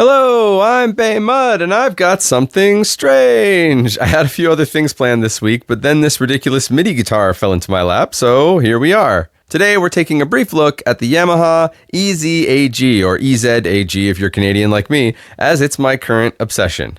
Hello, I'm Bay Mud, and I've got something strange. I had a few other things planned this week, but then this ridiculous MIDI guitar fell into my lap, so here we are. Today we're taking a brief look at the Yamaha EZ-AG, or EZ-AG if you're Canadian like me, as it's my current obsession.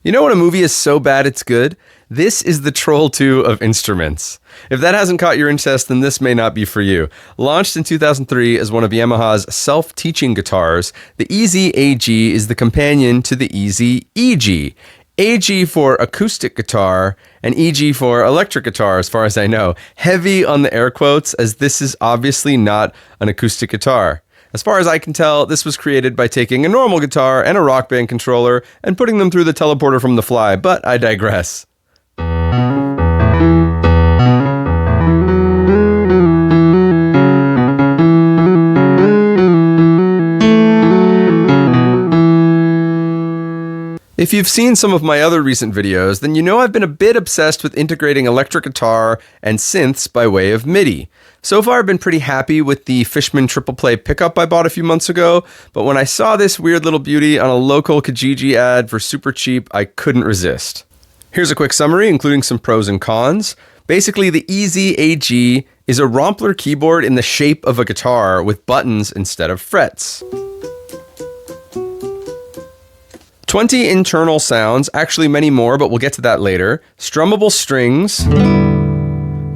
You know when a movie is so bad it's good? This is the Troll 2 of instruments. If that hasn't caught your interest, then this may not be for you. Launched in 2003 as one of Yamaha's self-teaching guitars, the EZ-AG is the companion to the EZ-EG. AG for acoustic guitar, and EG for electric guitar as far as I know. Heavy on the air quotes, as this is obviously not an acoustic guitar. As far as I can tell, this was created by taking a normal guitar and a Rock Band controller and putting them through the teleporter from the Fly, but I digress. If you've seen some of my other recent videos, then you know I've been a bit obsessed with integrating electric guitar and synths by way of MIDI. So far I've been pretty happy with the Fishman triple play pickup I bought a few months ago, but when I saw this weird little beauty on a local Kijiji ad for super cheap, I couldn't resist. Here's a quick summary, including some pros and cons. Basically, the EZ-AG is a Rompler keyboard in the shape of a guitar with buttons instead of frets. 20 internal sounds, actually many more, but we'll get to that later. Strummable strings,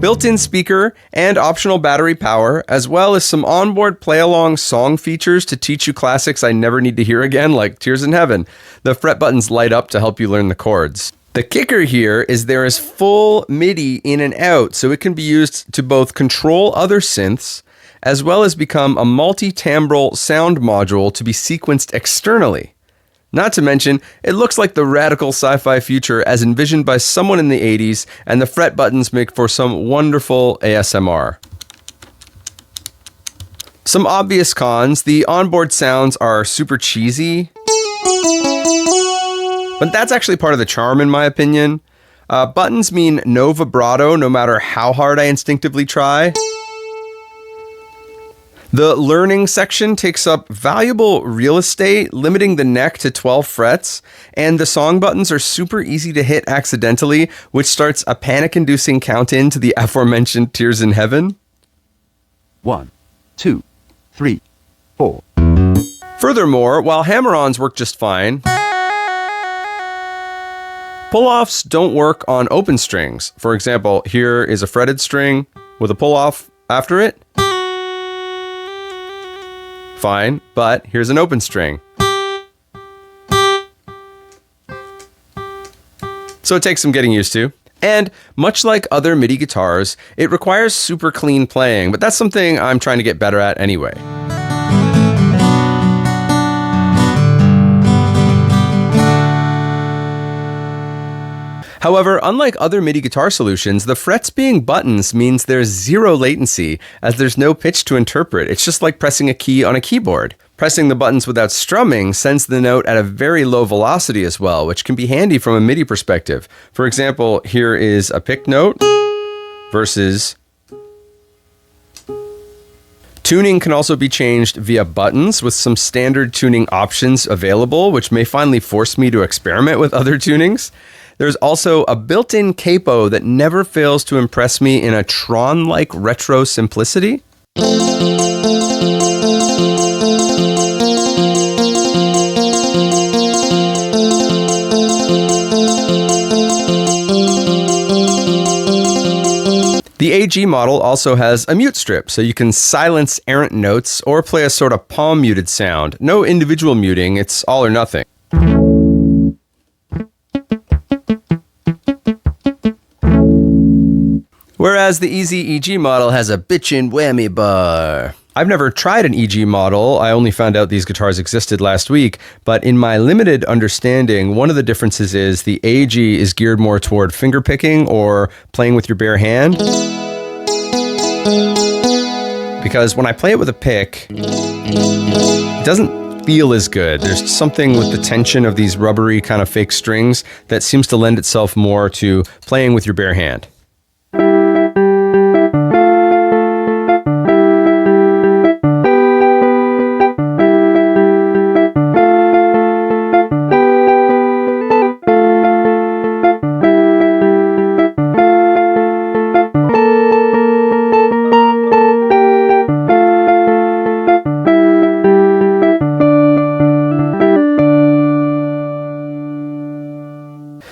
built-in speaker, and optional battery power, as well as some onboard play-along song features to teach you classics I never need to hear again, like Tears in Heaven. The fret buttons light up to help you learn the chords. The kicker here is there is full MIDI in and out, so it can be used to both control other synths, as well as become a multitimbral sound module to be sequenced externally. Not to mention, it looks like the radical sci-fi future as envisioned by someone in the 80s, and the fret buttons make for some wonderful ASMR. Some obvious cons: the onboard sounds are super cheesy, but that's actually part of the charm in my opinion. Buttons mean no vibrato no matter how hard I instinctively try. The learning section takes up valuable real estate, limiting the neck to 12 frets, and the song buttons are super easy to hit accidentally, which starts a panic-inducing count-in to the aforementioned Tears in Heaven. 1, 2, 3, 4. Furthermore, while hammer-ons work just fine, pull-offs don't work on open strings. For example, here is a fretted string with a pull-off after it. Fine, but here's an open string. So it takes some getting used to. And much like other MIDI guitars, it requires super clean playing, but that's something I'm trying to get better at anyway. However, unlike other MIDI guitar solutions, the frets being buttons means there's zero latency, as there's no pitch to interpret. It's just like pressing a key on a keyboard. Pressing the buttons without strumming sends the note at a very low velocity as well, which can be handy from a MIDI perspective. For example, here is a pick note versus... Tuning can also be changed via buttons with some standard tuning options available, which may finally force me to experiment with other tunings. There's also a built-in capo that never fails to impress me in a Tron-like retro simplicity. The AG model also has a mute strip, so you can silence errant notes or play a sort of palm-muted sound. No individual muting, it's all or nothing. Whereas the EZ-AG model has a bitchin' whammy bar. I've never tried an EG model. I only found out these guitars existed last week, but in my limited understanding, one of the differences is the AG is geared more toward fingerpicking or playing with your bare hand. Because when I play it with a pick, it doesn't feel as good. There's something with the tension of these rubbery kind of fake strings that seems to lend itself more to playing with your bare hand.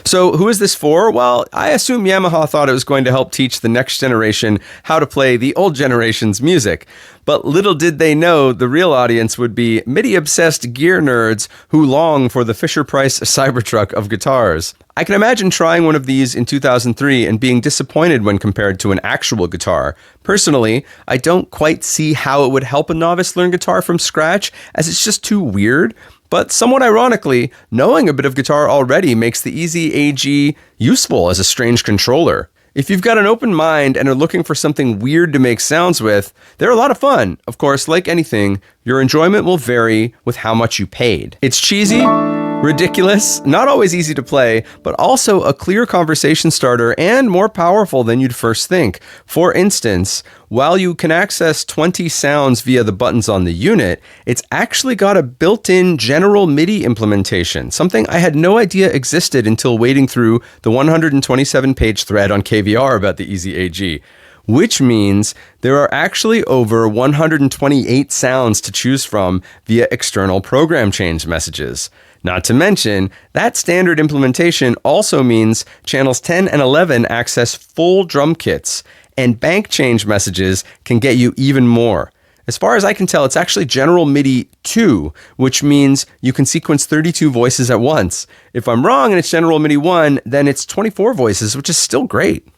So who is this for? Well, I assume Yamaha thought it was going to help teach the next generation how to play the old generation's music. But little did they know the real audience would be MIDI-obsessed gear nerds who long for the Fisher-Price Cybertruck of guitars. I can imagine trying one of these in 2003 and being disappointed when compared to an actual guitar. Personally, I don't quite see how it would help a novice learn guitar from scratch, as it's just too weird. But somewhat ironically, knowing a bit of guitar already makes the EZ-AG useful as a strange controller. If you've got an open mind and are looking for something weird to make sounds with, they're a lot of fun. Of course, like anything, your enjoyment will vary with how much you paid. It's cheesy, ridiculous, not always easy to play, but also a clear conversation starter and more powerful than you'd first think. For instance, while you can access 20 sounds via the buttons on the unit, it's actually got a built-in General MIDI implementation, something I had no idea existed until wading through the 127-page thread on KVR about the EZ-AG. Which means there are actually over 128 sounds to choose from via external program change messages. Not to mention, that standard implementation also means channels 10 and 11 access full drum kits, and bank change messages can get you even more. As far as I can tell, it's actually General MIDI 2, which means you can sequence 32 voices at once. If I'm wrong and it's General MIDI 1, then it's 24 voices, which is still great.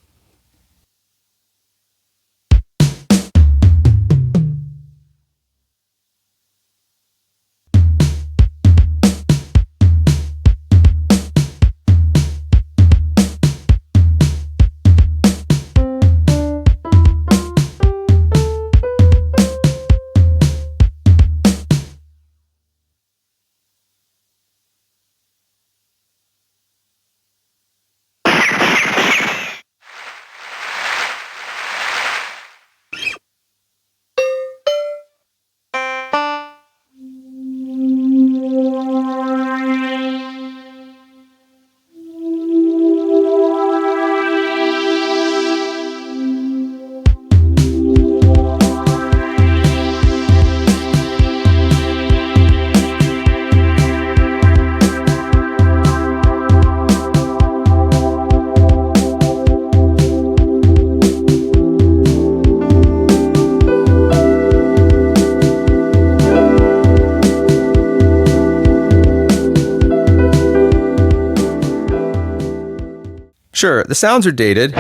Sure, the sounds are dated,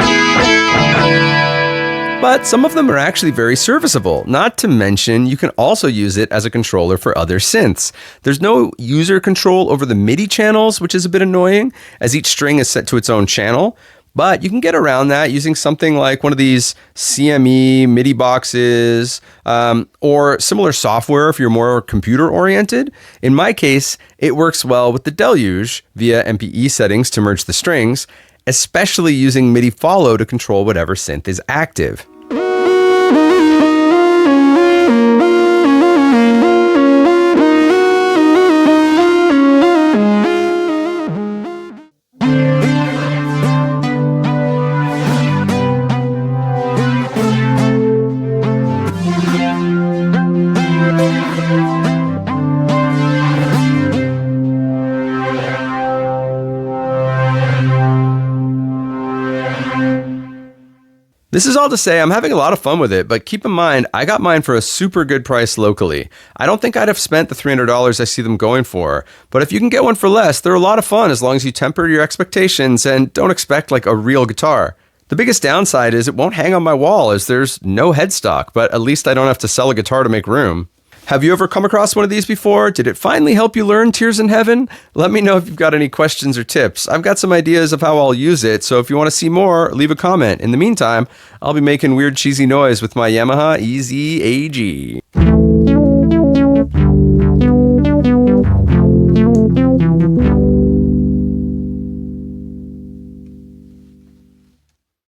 but some of them are actually very serviceable. Not to mention, you can also use it as a controller for other synths. There's no user control over the MIDI channels, which is a bit annoying, as each string is set to its own channel. But you can get around that using something like one of these CME MIDI boxes or similar software if you're more computer-oriented. In my case, it works well with the Deluge via MPE settings to merge the strings, especially using MIDI follow to control whatever synth is active. This is all to say I'm having a lot of fun with it, but keep in mind, I got mine for a super good price locally. I don't think I'd have spent the $300 I see them going for, but if you can get one for less, they're a lot of fun as long as you temper your expectations and don't expect like a real guitar. The biggest downside is it won't hang on my wall as there's no headstock, but at least I don't have to sell a guitar to make room. Have you ever come across one of these before? Did it finally help you learn Tears in Heaven? Let me know if you've got any questions or tips. I've got some ideas of how I'll use it, so if you want to see more, leave a comment. In the meantime, I'll be making weird cheesy noise with my Yamaha EZ-AG.